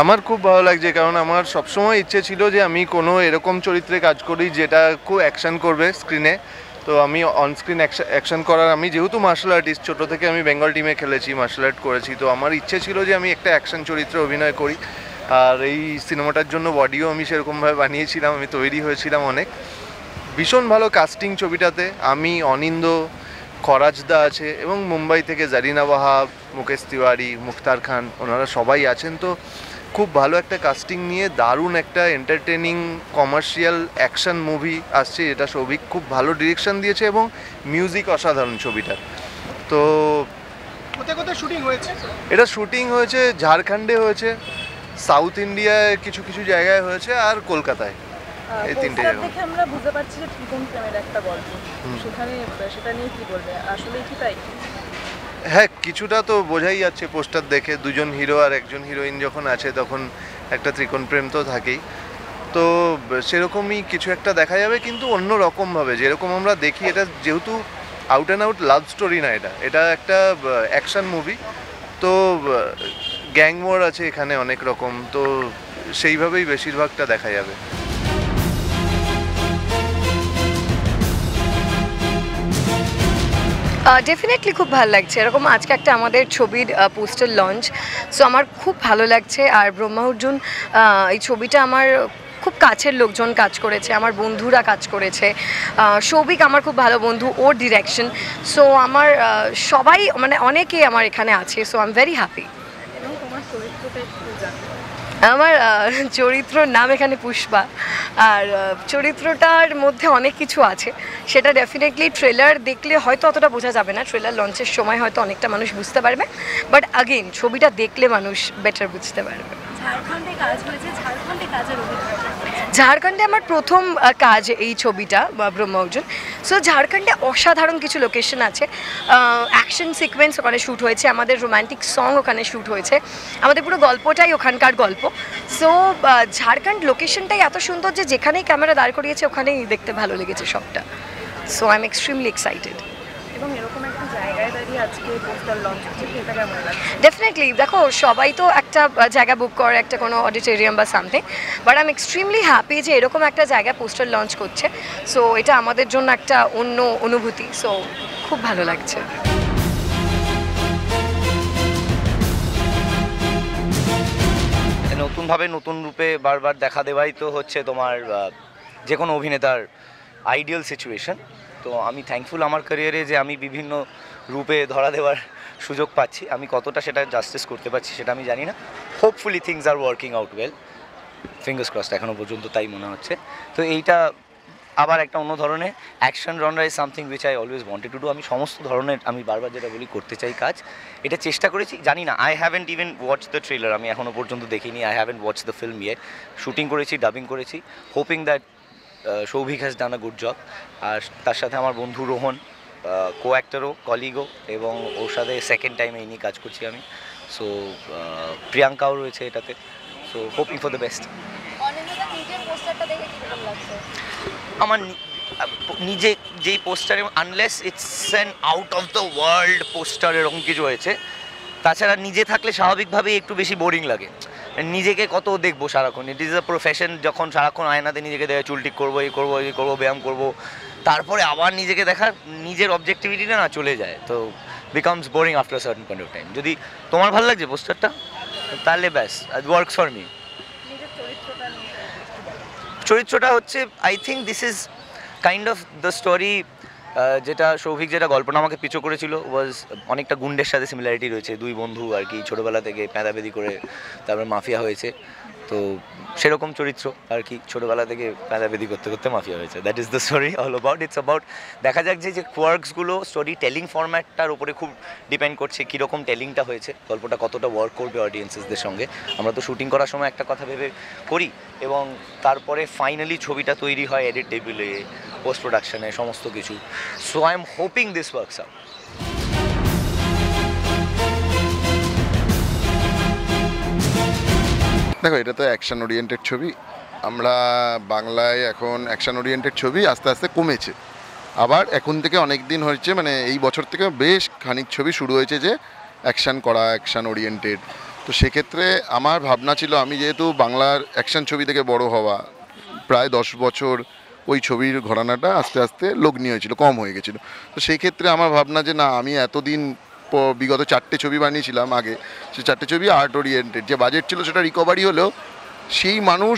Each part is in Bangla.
আমার খুব ভালো লাগছে, কারণ আমার সবসময় ইচ্ছে ছিল যে আমি কোনো এরকম চরিত্রে কাজ করি যেটা খুব অ্যাকশন করবে স্ক্রিনে। তো আমি অনস্ক্রিন অ্যাকশন করার, আমি যেহেতু মার্শাল আর্টিস্ট, ছোটো থেকে আমি বেঙ্গল টিমে খেলেছি, মার্শাল আর্ট করেছি, তো আমার ইচ্ছে ছিল যে আমি একটা অ্যাকশন চরিত্রে অভিনয় করি। আর এই সিনেমাটার জন্য বডিও আমি সেরকমভাবে বানিয়েছিলাম, আমি তৈরি হয়েছিলাম অনেক। ভীষণ ভালো কাস্টিং ছবিটাতে, আমি অনিন্দ, খরাজদা আছে এবং মুম্বাই থেকে জারিনা ওয়াহাব, মুকেশ তিওয়ারি, মুখতার খান, ওনারা সবাই আছেন। তো খুব ভালো একটা কাস্টিং নিয়ে দারুণ একটা এন্টারটেনিং কমার্শিয়াল অ্যাকশন মুভি আসছে, এটা সৌভিক খুব ভালো ডিরেকশন দিয়েছে এবং মিউজিক অসাধারণ ছবিটার। তো কোথায় কোথায় শুটিং হয়েছে? এটা শুটিং হয়েছে ঝাড়খণ্ডে হয়েছে, সাউথ ইন্ডিয়ায় কিছু কিছু জায়গায় হয়েছে, আর কলকাতায়। এই তিনটে পোস্টার জায়গা দেখে আমরা বুঝতে পারছি যে ত্রিকোণ প্রেমের একটা গল্প, সেখানে সেটা নিয়ে কি বলবে, আসলে কি তাই? হ্যাঁ, কিছুটা তো বোঝাই যাচ্ছে পোস্টার দেখে, দুজন হিরো আর একজন হিরোইন যখন আছে তখন একটা ত্রিকোণ প্রেম তো থাকেই। তো সেরকমই কিছু একটা দেখা যাবে, কিন্তু অন্য রকমভাবে, যেরকম আমরা দেখি। এটা যেহেতু out and out love story না, এটা একটা অ্যাকশন মুভি। তো গ্যাং ওয়ার আছে এখানে অনেক রকম, তো সেইভাবেই বেশিরভাগটা দেখা যাবে। ডেফিনেটলি খুব ভালো লাগছে, এরকম আজকে একটা আমাদের ছবির পোস্টার লঞ্চ, সো আমার খুব ভালো লাগছে। আর ব্রহ্মা অর্জুন, এই ছবিটা আমার খুব কাছের লোকজন কাজ করেছে, আমার বন্ধুরা কাজ করেছে। সৌভিক আমার খুব ভালো বন্ধু, ওর ডিরেকশন। সো আমার সবাই মানে অনেকেই আমার এখানে আছে, so I am very happy. এবং তোমার চরিত্রটা একটু জানতে। আমার চরিত্রর নাম এখানে পুষ্পা, আর চরিত্রটার মধ্যে অনেক কিছু আছে, সেটা ডেফিনেটলি ট্রেলার দেখলে হয়তো অতটা বোঝা যাবে না, ট্রেলার লঞ্চের সময় হয়তো অনেকটা মানুষ বুঝতে পারবে, বাট আগেইন ছবিটা দেখলে মানুষ বেটার বুঝতে পারবে। ঝাড়খণ্ডে কাজ হয়েছে, ঝাড়খণ্ডে কাজের অভিজ্ঞতা। ঝাড়খণ্ডে আমার প্রথম কাজ এই ছবিটা ব্রহ্মা অর্জুন। সো ঝাড়খণ্ডে অসাধারণ কিছু লোকেশন আছে, অ্যাকশন সিকোয়েন্স ওখানে শ্যুট হয়েছে, আমাদের রোম্যান্টিক সং ওখানে শ্যুট হয়েছে, আমাদের পুরো গল্পটাই ওখানকার গল্প। সো ঝাড়খণ্ড লোকেশনটাই এত সুন্দর যে যেখানেই ক্যামেরা দাঁড় করিয়েছে ওখানেই দেখতে ভালো লেগেছে সবটা। So I am extremely excited. এবং এরকম একটা জায়গায় দাঁড়িয়ে আজকে পোস্টার লঞ্চ হচ্ছে, এটা কেমন লাগছে? ডেফিনেটলি, দেখো সবাই তো একটা জায়গা বুক করে, একটা কোনো অডিটোরিয়াম বা something, but I am extremely happy যে এরকম একটা জায়গায় পোস্টার লঞ্চ করছে। সো এটা আমাদের জন্য একটা অন্য অনুভূতি, সো খুব ভালো লাগছে। নতুনভাবে নতুন রূপে বারবার দেখা দেওয়াই তো হচ্ছে তোমার যে কোনো অভিনেতার আইডিয়াল সিচুয়েশন। তো আমি থ্যাঙ্কফুল আমার ক্যারিয়ারে যে আমি বিভিন্ন রূপে ধরা দেওয়ার সুযোগ পাচ্ছি। আমি কতটা সেটা জাস্টিস করতে পারছি সেটা আমি জানি না। Hopefully things are working out well, fingers crossed, এখনও পর্যন্ত তাই মনে হচ্ছে। তো এইটা আবার একটা অন্য ধরনের action genre is something which I always wanted to do. আমি সমস্ত ধরনের, আমি বারবার যেটা বলি, করতে চাই কাজ, এটা চেষ্টা করেছি। জানি না, I haven't even watch the trailer, আমি এখনও পর্যন্ত দেখিনি। I haven't watch the film yet. Shooting করেছি, ডাবিং করেছি, hoping that Souvik has done a good job. আর তার সাথে আমার বন্ধু রোহন, কো অ্যাক্টরও, কলিগও, এবং ওর সাথে সেকেন্ড টাইমে এই নিয়ে কাজ করছি আমি। সো প্রিয়াঙ্কাও রয়েছে এটাতে। So hoping for the best. আমার নিজে যেই পোস্টারে, unless it's an out of the world poster এরকম কিছু হয়েছে, তাছাড়া নিজে থাকলে স্বাভাবিকভাবেই একটু বেশি বোরিং লাগে। নিজেকে কত দেখবো সারাক্ষণ, ইট ইজ আ প্রফেশন। যখন সারাক্ষণ আয়নাতে নিজেকে দেখে চুল ঠিক করবো, এই করবো, এই করবো, ব্যায়াম করবো, তারপরে আবার নিজেকে দেখার নিজের অবজেক্টিভিটিটা না চলে যায়, তো becomes boring after certain point of time. যদি তোমার ভালো লাগছে পোস্টারটা, তাহলে ব্যাস, ওয়ার্কস ফর মি। চরিত্রটা হচ্ছে, I think this is kind of the story, যেটা সৌভিক যেটা গল্পটা আমাকে পিছু করেছিল, ওয়াজ অনেকটা গুন্ডের সাথে সিমিলারিটি রয়েছে। দুই বন্ধু আর কি ছোটোবেলা থেকে প্যাঁদাবেদি করে তারপর মাফিয়া হয়েছে, তো সেরকম চরিত্র আর কি, ছোটোবেলা থেকে প্যাঁদাবেদি করতে করতে মাফিয়া হয়েছে। That is the story all about. It's about, দেখা যাক যে কোয়ার্কসগুলো স্টোরি টেলিং ফরম্যাটটার উপরে খুব ডিপেন্ড করছে, কীরকম টেলিংটা হয়েছে, গল্পটা কতটা ওয়ার্ক করবে অডিয়েন্সেসদের সঙ্গে। আমরা তো শুটিং করার সময় একটা কথা ভেবে করি, এবং তারপরে ফাইনালি ছবিটা তৈরি হয় এডিট টেবিলে, পোস্ট প্রোডাকশানে, সমস্ত কিছু। So I am hoping this works out. দেখো, এটা তো অ্যাকশন ওরিয়েন্টেড ছবি। আমরা বাংলায় এখন অ্যাকশন ওরিয়েন্টেড ছবি আস্তে আস্তে কমেছে, আবার এখন থেকে অনেক দিন হয়েছে, মানে এই বছর থেকে বেশ খানিক ছবি শুরু হয়েছে যে অ্যাকশন করা, অ্যাকশন ওরিয়েন্টেড। তো সেক্ষেত্রে আমার ভাবনা ছিল, আমি যেহেতু বাংলার অ্যাকশন ছবি থেকে বড় হওয়া, প্রায় 10 বছর ওই ছবির ঘরানাটা আস্তে আস্তে লগ্নি হয়েছিল, কম হয়ে গেছিলো। তো সেই ক্ষেত্রে আমার ভাবনা যে না, আমি এতদিন বিগত 4টে ছবি বানিয়েছিলাম আগে, সেই 4টে ছবি আর্ট ওরিয়েন্টেড, যে বাজেট ছিল সেটা রিকভারি হলেও সেই মানুষ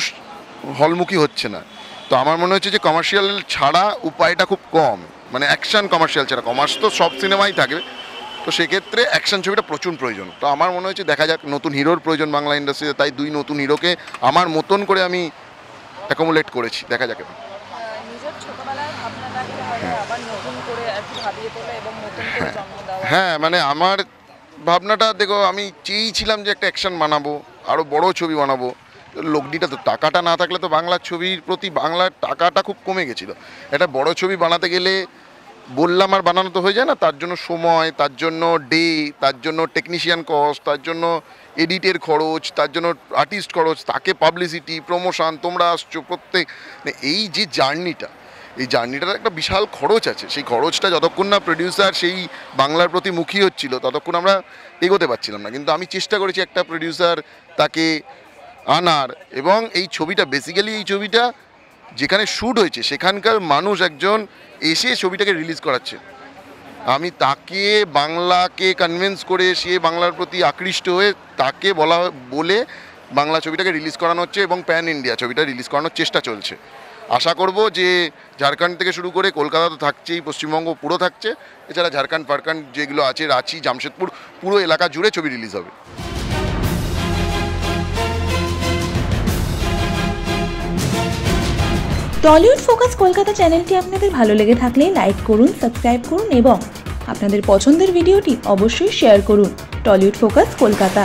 হলমুখী হচ্ছে না। তো আমার মনে হচ্ছে যে কমার্শিয়াল ছাড়া উপায়টা খুব কম, মানে অ্যাকশন কমার্শিয়াল ছাড়া, কমার্স তো সব সিনেমাই থাকবে, তো সেক্ষেত্রে অ্যাকশন ছবিটা প্রচুর প্রয়োজন। তো আমার মনে হচ্ছে দেখা যাক, নতুন হিরোর প্রয়োজন বাংলা ইন্ডাস্ট্রিতে, তাই 2 নতুন হিরোকে আমার মতন করে আমি অ্যাকোমোডেট করেছি, দেখা যাক। নিজের ছোটবেলার ভাবনাটাকে হয়তো আবার নতুন করে আর কি ভাবিয়ে তোলা এবং নতুন করে জন্ম দেওয়া। হ্যাঁ, মানে আমার ভাবনাটা দেখো, আমি চেয়েছিলাম যে একটা অ্যাকশন বানাবো, আরও বড় ছবি বানাবো। লগ্নিটা তো, টাকাটা না থাকলে তো বাংলার ছবির প্রতি, বাংলার টাকাটা খুব কমে গেছিলো। একটা বড় ছবি বানাতে গেলে বললাম আর বানানো তো হয়ে যায় না, তার জন্য সময়, তার জন্য ডে, তার জন্য টেকনিশিয়ান কস্ট, তার জন্য এডিটের খরচ, তার জন্য আর্টিস্ট খরচ, তাকে পাবলিসিটি, প্রমোশন, তোমরা আসছো প্রত্যেক, এই যে জার্নিটা, এই জার্নিটার একটা বিশাল খরচ আছে। সেই খরচটা যতক্ষণ না প্রডিউসার সেই বাংলার প্রতি মুখী হচ্ছিল, ততক্ষণ আমরা এগোতে পারছিলাম না। কিন্তু আমি চেষ্টা করেছি একটা প্রডিউসার তাকে আনার, এবং এই ছবিটা বেসিক্যালি, এই ছবিটা যেখানে শ্যুট হয়েছে সেখানকার মানুষ একজন এসে ছবিটাকে রিলিজ করাচ্ছে। আমি তাকে, বাংলাকে কনভিন্স করে, সে বাংলার প্রতি আকৃষ্ট হয়ে তাকে বলে বাংলা ছবিটাকে রিলিজ করানো হচ্ছে, এবং প্যান ইন্ডিয়া ছবিটা রিলিজ করানোর চেষ্টা চলছে। আশা করব যে ঝাড়খণ্ড থেকে শুরু করে কলকাতা তো থাকছেই, পশ্চিমবঙ্গ পুরো থাকছে, এছাড়া ঝাড়খণ্ড ফারখণ্ড যেগুলো আছে, রাঁচি, জামশেদপুর, পুরো এলাকা জুড়ে ছবি রিলিজ হবে। টলিউড ফোকাস কলকাতা চ্যানেলটি আপনাদের ভালো লেগে থাকলে লাইক করুন, সাবস্ক্রাইব করুন এবং আপনাদের পছন্দের ভিডিওটি অবশ্যই শেয়ার করুন। Tollywood focus Kolkata.